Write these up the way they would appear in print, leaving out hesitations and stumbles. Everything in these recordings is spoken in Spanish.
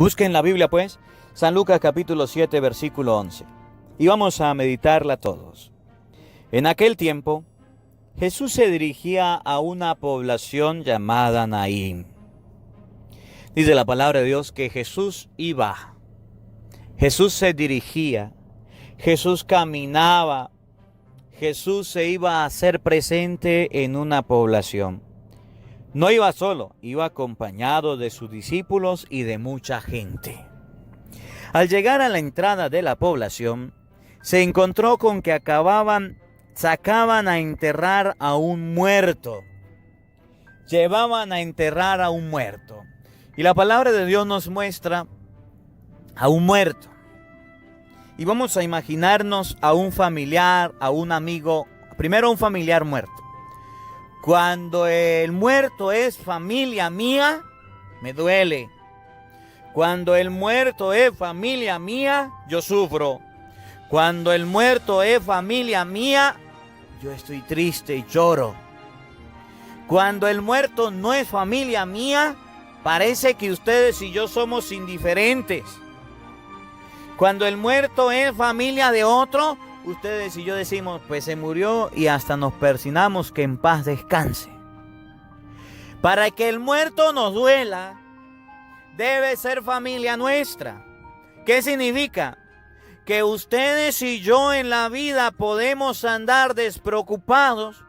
Busquen la Biblia pues, San Lucas capítulo 7 versículo 11. Y vamos a meditarla todos. En aquel tiempo, Jesús se dirigía a una población llamada Naín. Dice la palabra de Dios que Jesús iba, Jesús se dirigía, Jesús caminaba, Jesús se iba a hacer presente en una población. No iba solo, iba acompañado de sus discípulos y de mucha gente. Al llegar a la entrada de la población, se encontró con que sacaban a enterrar a un muerto. Llevaban a enterrar a un muerto. Y la palabra de Dios nos muestra a un muerto. Y vamos a imaginarnos a un familiar, a un amigo, primero a un familiar muerto. Cuando el muerto es familia mía, me duele. Cuando el muerto es familia mía, yo sufro. Cuando el muerto es familia mía, yo estoy triste y lloro. Cuando el muerto no es familia mía, parece que ustedes y yo somos indiferentes. Cuando el muerto es familia de otro, ustedes y yo decimos, pues se murió y hasta nos persignamos que en paz descanse. Para que el muerto nos duela, debe ser familia nuestra. ¿Qué significa? Que ustedes y yo en la vida podemos andar despreocupados,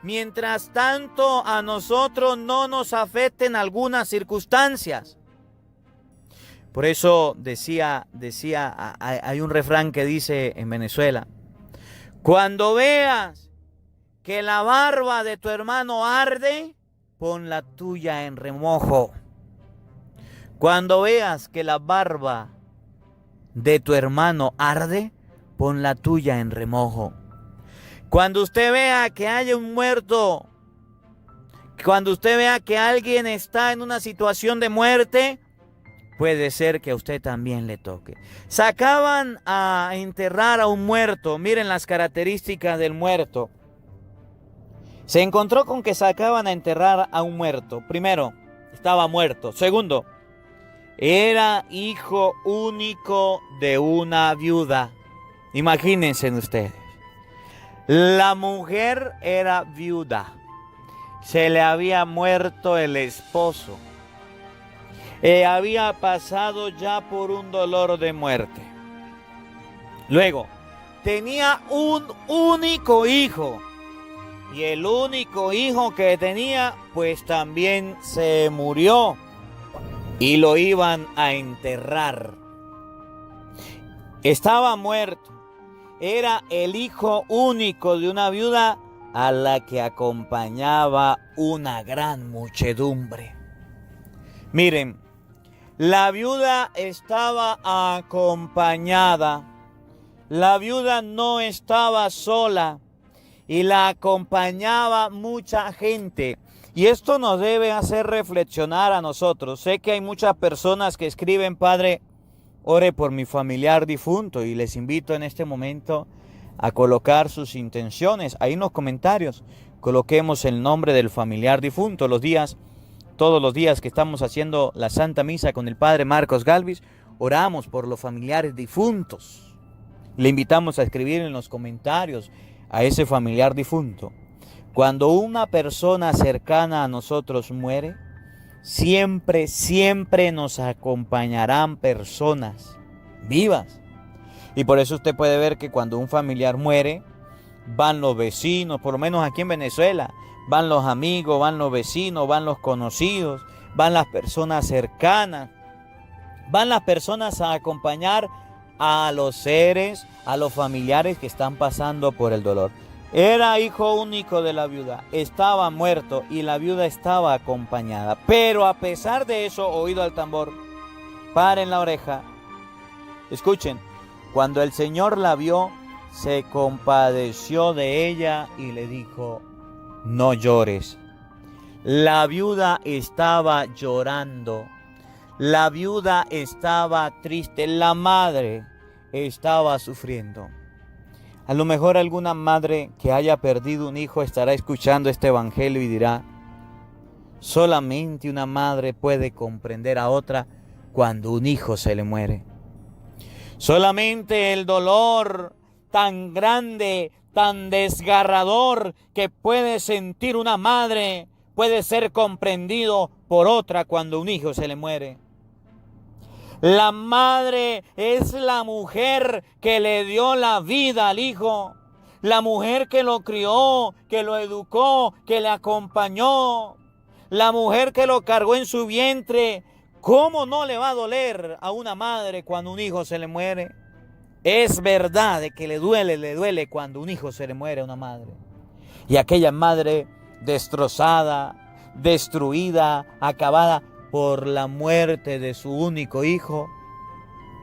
mientras tanto a nosotros no nos afecten algunas circunstancias. Por eso hay un refrán que dice en Venezuela: cuando veas que la barba de tu hermano arde, pon la tuya en remojo. Cuando veas que la barba de tu hermano arde, pon la tuya en remojo. Cuando usted vea que hay un muerto, cuando usted vea que alguien está en una situación de muerte, puede ser que a usted también le toque. Sacaban a enterrar a un muerto. Miren las características del muerto. Se encontró con que sacaban a enterrar a un muerto. Primero, estaba muerto. Segundo, era hijo único de una viuda. Imagínense ustedes. La mujer era viuda. Se le había muerto el esposo. Había pasado ya por un dolor de muerte. Luego, tenía un único hijo. Y el único hijo que tenía, pues también se murió. Y lo iban a enterrar. Estaba muerto. Era el hijo único de una viuda a la que acompañaba una gran muchedumbre. Miren, la viuda estaba acompañada. La viuda no estaba sola y la acompañaba mucha gente. Y esto nos debe hacer reflexionar a nosotros. Sé que hay muchas personas que escriben: Padre, ore por mi familiar difunto, y les invito en este momento a colocar sus intenciones ahí en los comentarios. Coloquemos el nombre del familiar difunto. Todos los días que estamos haciendo la Santa Misa con el Padre Marcos Galvis, oramos por los familiares difuntos. Le invitamos a escribir en los comentarios a ese familiar difunto. Cuando una persona cercana a nosotros muere, siempre nos acompañarán personas vivas. Y por eso usted puede ver que cuando un familiar muere, van los vecinos, por lo menos aquí en Venezuela, van los amigos, van los vecinos, van los conocidos, van las personas cercanas, van las personas a acompañar a los seres, a los familiares que están pasando por el dolor. Era hijo único de la viuda, estaba muerto y la viuda estaba acompañada. Pero a pesar de eso, oído al tambor, paren la oreja, escuchen. Cuando el Señor la vio, se compadeció de ella y le dijo: no llores. La viuda estaba llorando. La viuda estaba triste. La madre estaba sufriendo. A lo mejor alguna madre que haya perdido un hijo estará escuchando este evangelio y dirá: solamente una madre puede comprender a otra cuando un hijo se le muere. Solamente el dolor tan grande, tan desgarrador que puede sentir una madre puede ser comprendido por otra cuando un hijo se le muere. La madre es la mujer que le dio la vida al hijo, la mujer que lo crió, que lo educó, que le acompañó, la mujer que lo cargó en su vientre. ¿Cómo no le va a doler a una madre cuando un hijo se le muere? Es verdad de que le duele cuando un hijo se le muere a una madre. Y aquella madre destrozada, destruida, acabada por la muerte de su único hijo,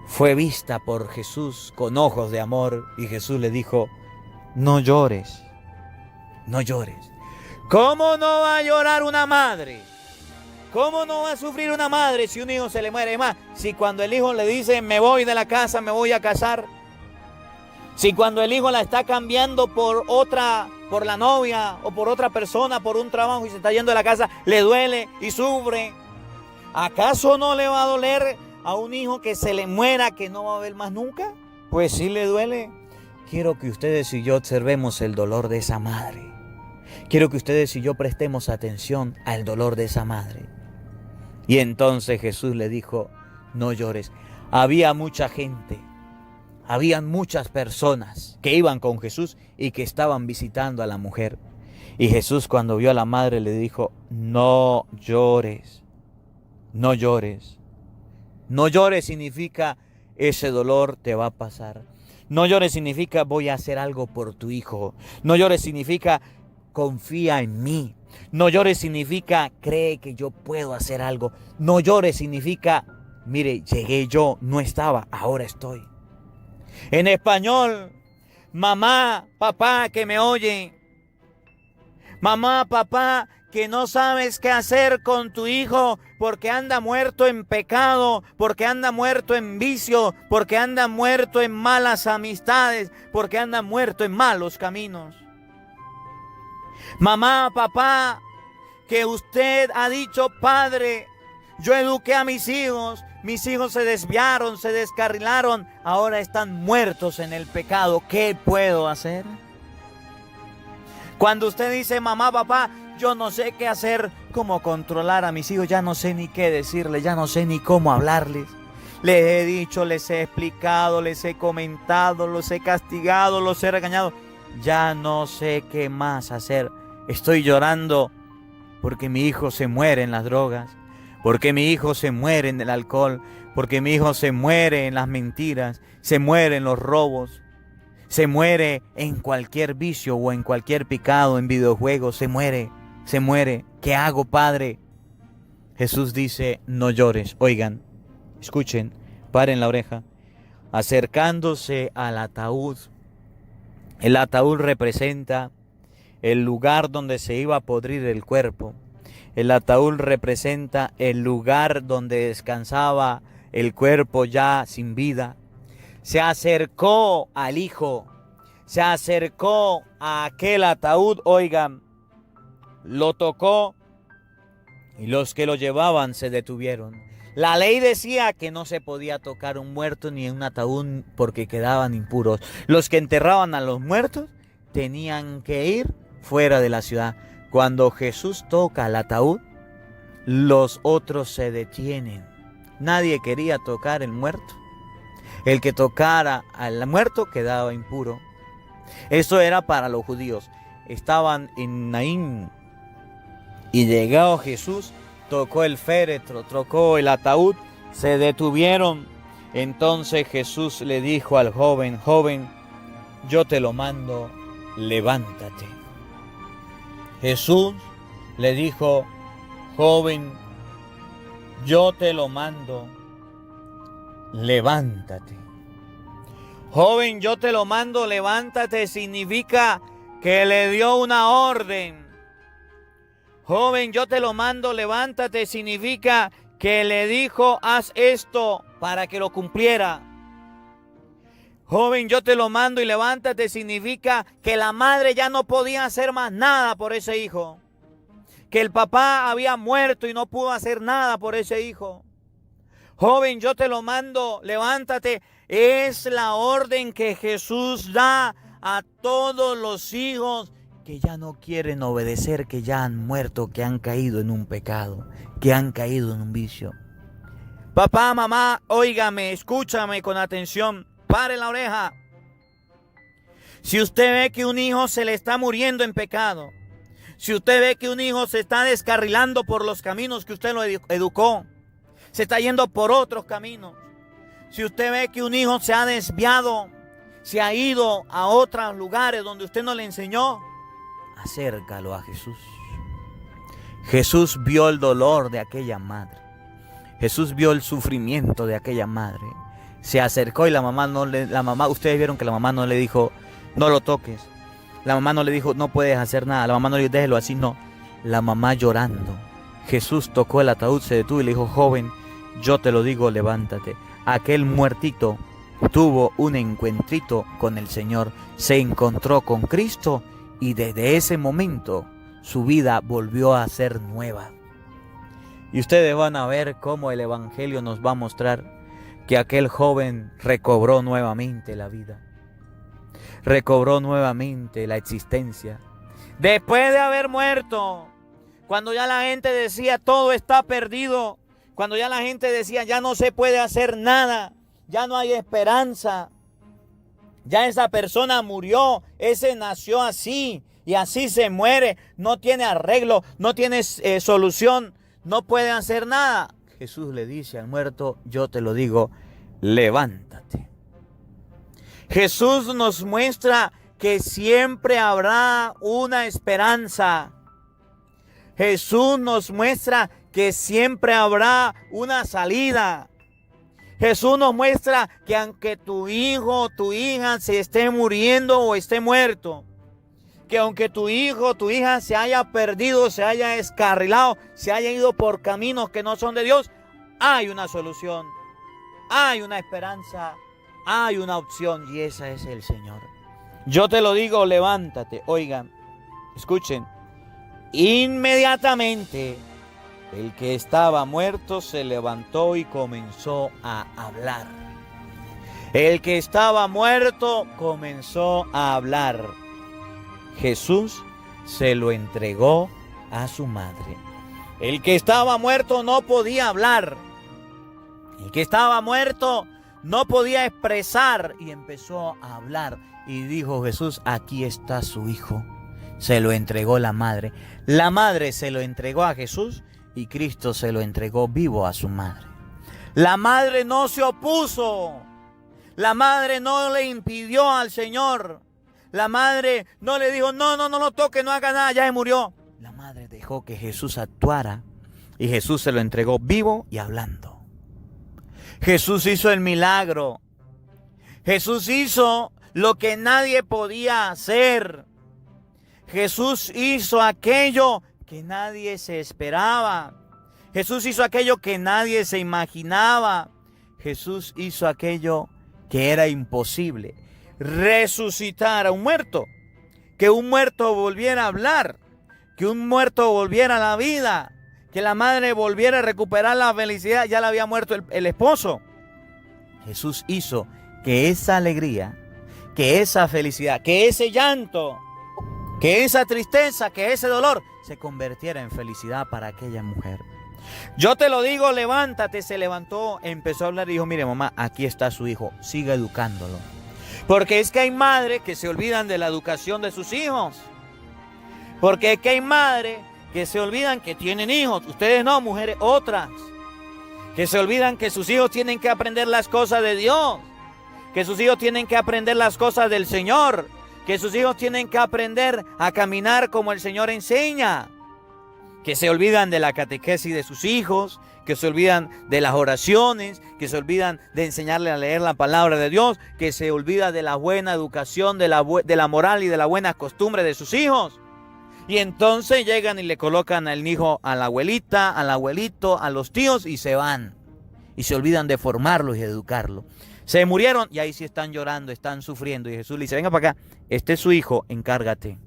fue vista por Jesús con ojos de amor, y Jesús le dijo: no llores, no llores. ¿Cómo no va a llorar una madre? ¿Cómo no va a sufrir una madre si un hijo se le muere? Es más, si cuando el hijo le dice me voy de la casa, me voy a casar, si cuando el hijo la está cambiando por otra, por la novia o por otra persona, por un trabajo, y se está yendo de la casa, le duele y sufre, ¿acaso no le va a doler a un hijo que se le muera, que no va a ver más nunca? Pues sí le duele. Quiero que ustedes y yo observemos el dolor de esa madre. Quiero que ustedes y yo prestemos atención al dolor de esa madre. Y entonces Jesús le dijo: no llores. Había mucha gente, habían muchas personas que iban con Jesús y que estaban visitando a la mujer. Y Jesús, cuando vio a la madre, le dijo: no llores, no llores. No llores significa ese dolor te va a pasar. No llores significa voy a hacer algo por tu hijo. No llores significa confía en mí. No llores significa cree que yo puedo hacer algo. No llores significa mire, llegué yo, no estaba, ahora estoy. En español, mamá, papá que me oye, mamá, papá que no sabes qué hacer con tu hijo porque anda muerto en pecado, porque anda muerto en vicio, porque anda muerto en malas amistades, porque anda muerto en malos caminos. Mamá, papá, que usted ha dicho: padre, yo eduqué a mis hijos se desviaron, se descarrilaron, ahora están muertos en el pecado, ¿qué puedo hacer? Cuando usted dice: mamá, papá, yo no sé qué hacer, cómo controlar a mis hijos, ya no sé ni qué decirles, ya no sé ni cómo hablarles. Les he dicho, les he explicado, les he comentado, los he castigado, los he regañado. Ya no sé qué más hacer. Estoy llorando porque mi hijo se muere en las drogas, porque mi hijo se muere en el alcohol, porque mi hijo se muere en las mentiras, se muere en los robos, se muere en cualquier vicio o en cualquier pecado, en videojuegos, se muere. ¿Qué hago, padre? Jesús dice: no llores. Oigan, escuchen, paren la oreja. Acercándose al ataúd, el ataúd representa el lugar donde se iba a podrir el cuerpo. El ataúd representa el lugar donde descansaba el cuerpo ya sin vida. Se acercó al hijo, se acercó a aquel ataúd, oigan, lo tocó y los que lo llevaban se detuvieron. La ley decía que no se podía tocar un muerto ni un ataúd porque quedaban impuros. Los que enterraban a los muertos tenían que ir fuera de la ciudad. Cuando Jesús toca el ataúd, los otros se detienen. Nadie quería tocar el muerto. El que tocara al muerto quedaba impuro. Eso era para los judíos. Estaban en Naín y llegó Jesús, tocó el féretro, tocó el ataúd, se detuvieron. Entonces Jesús le dijo al joven: joven, yo te lo mando, levántate. Jesús le dijo: joven, yo te lo mando, levántate. Joven, yo te lo mando, levántate, significa que le dio una orden. Joven, yo te lo mando, levántate, significa que le dijo: haz esto para que lo cumpliera. Joven, yo te lo mando y levántate, significa que la madre ya no podía hacer más nada por ese hijo. Que el papá había muerto y no pudo hacer nada por ese hijo. Joven, yo te lo mando, levántate. Es la orden que Jesús da a todos los hijos que ya no quieren obedecer, que ya han muerto, que han caído en un pecado, que han caído en un vicio. Papá, mamá, óigame, escúchame con atención, pare la oreja. Si usted ve que un hijo se le está muriendo en pecado, si usted ve que un hijo se está descarrilando por los caminos que usted lo educó, se está yendo por otros caminos, si usted ve que un hijo se ha desviado, se ha ido a otros lugares donde usted no le enseñó, acércalo a Jesús. Jesús vio el dolor de aquella madre. Jesús vio el sufrimiento de aquella madre. Se acercó y la mamá, ustedes vieron que la mamá no le dijo, no lo toques. La mamá no le dijo, no puedes hacer nada. La mamá no le dijo, déjelo así, no. La mamá llorando. Jesús tocó el ataúd, se detuvo y le dijo, joven, yo te lo digo, levántate. Aquel muertito tuvo un encuentrito con el Señor. Se encontró con Cristo y desde ese momento su vida volvió a ser nueva. Y ustedes van a ver cómo el Evangelio nos va a mostrar que aquel joven recobró nuevamente la vida. Recobró nuevamente la existencia. Después de haber muerto, cuando ya la gente decía todo está perdido, cuando ya la gente decía ya no se puede hacer nada, ya no hay esperanza, ya esa persona murió, ese nació así y así se muere, no tiene arreglo, no tiene solución, no puede hacer nada. Jesús le dice al muerto, yo te lo digo, levántate. Jesús nos muestra que siempre habrá una esperanza. Jesús nos muestra que siempre habrá una salida. Jesús nos muestra que aunque tu hijo o tu hija se esté muriendo o esté muerto, que aunque tu hijo o tu hija se haya perdido, se haya descarrilado, se haya ido por caminos que no son de Dios, hay una solución, hay una esperanza, hay una opción y esa es el Señor. Yo te lo digo, levántate. Oigan, escuchen. Inmediatamente el que estaba muerto se levantó y comenzó a hablar. El que estaba muerto comenzó a hablar. Jesús se lo entregó a su madre. El que estaba muerto no podía hablar. El que estaba muerto no podía expresar y empezó a hablar. Y dijo Jesús, aquí está su hijo. Se lo entregó la madre. La madre se lo entregó a Jesús y Cristo se lo entregó vivo a su madre. La madre no se opuso. La madre no le impidió al Señor. La madre no le dijo, no lo toque, no haga nada, ya se murió. La madre dejó que Jesús actuara y Jesús se lo entregó vivo y hablando. Jesús hizo el milagro. Jesús hizo lo que nadie podía hacer. Jesús hizo aquello que nadie se esperaba. Jesús hizo aquello que nadie se imaginaba. Jesús hizo aquello que era imposible. Resucitar a un muerto. Que un muerto volviera a hablar. Que un muerto volviera a la vida. Que la madre volviera a recuperar la felicidad. Ya le había muerto el esposo. Jesús hizo que esa alegría, que esa felicidad, que ese llanto, que esa tristeza, que ese dolor se convirtiera en felicidad para aquella mujer. Yo te lo digo, levántate. Se levantó, empezó a hablar y dijo, mire mamá, aquí está su hijo, siga educándolo. Porque es que hay madres que se olvidan de la educación de sus hijos. Porque es que hay madres que se olvidan que tienen hijos. Ustedes no, mujeres, otras. Que se olvidan que sus hijos tienen que aprender las cosas de Dios. Que sus hijos tienen que aprender las cosas del Señor. Que sus hijos tienen que aprender a caminar como el Señor enseña. Que se olvidan de la catequesis de sus hijos. Que se olvidan de las oraciones. Que se olvidan de enseñarle a leer la palabra de Dios. Que se olvida de la buena educación, de la moral y de la buena costumbre de sus hijos. Y entonces llegan y le colocan al hijo a la abuelita, al abuelito, a los tíos y se van. Y se olvidan de formarlos y de educarlos. Se murieron y ahí sí están llorando, están sufriendo. Y Jesús le dice, venga para acá, este es su hijo, encárgate.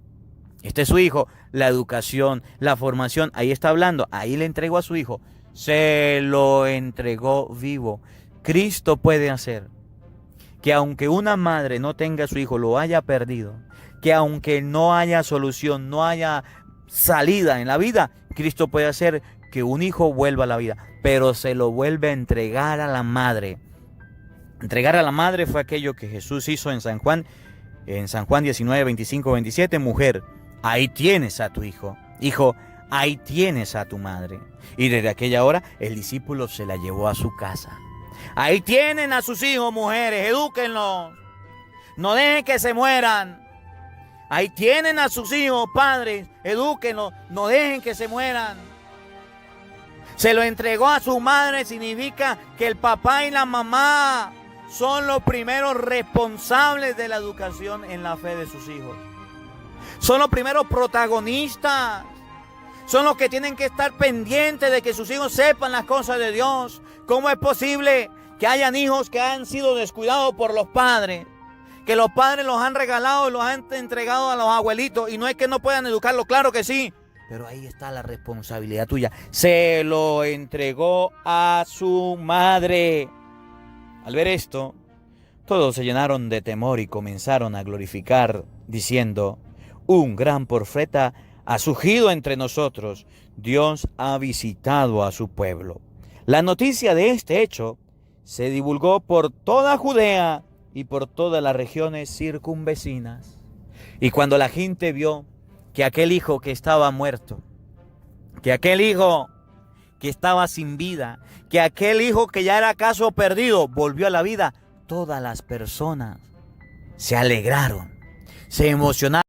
Este es su hijo, la educación, la formación, ahí está hablando, ahí le entrego a su hijo. se lo entregó vivo. Cristo puede hacer que aunque una madre no tenga a su hijo, lo haya perdido, que aunque no haya solución, no haya salida en la vida, Cristo puede hacer que un hijo vuelva a la vida, pero se lo vuelve a entregar a la madre. Entregar a la madre fue aquello que Jesús hizo en San Juan 19, 25, 27. Mujer, ahí tienes a tu hijo. Hijo, ahí tienes a tu madre. Y desde aquella hora el discípulo se la llevó a su casa. Ahí tienen a sus hijos, mujeres, edúquenlos. No dejen que se mueran. Ahí tienen a sus hijos, padres, edúquenlos. No dejen que se mueran. Se lo entregó a su madre, significa que el papá y la mamá son los primeros responsables de la educación en la fe de sus hijos. Son los primeros protagonistas. Son los que tienen que estar pendientes de que sus hijos sepan las cosas de Dios. ¿Cómo es posible que hayan hijos que han sido descuidados por los padres? Que los padres los han regalado y los han entregado a los abuelitos. Y no es que no puedan educarlos, claro que sí. Pero ahí está la responsabilidad tuya. Se lo entregó a su madre. Al ver esto, todos se llenaron de temor y comenzaron a glorificar, diciendo: un gran profeta ha surgido entre nosotros. Dios ha visitado a su pueblo. La noticia de este hecho se divulgó por toda Judea y por todas las regiones circunvecinas. Y cuando la gente vio que aquel hijo que estaba muerto, que aquel hijo que estaba sin vida, que aquel hijo que ya era caso perdido, volvió a la vida, todas las personas se alegraron, se emocionaron.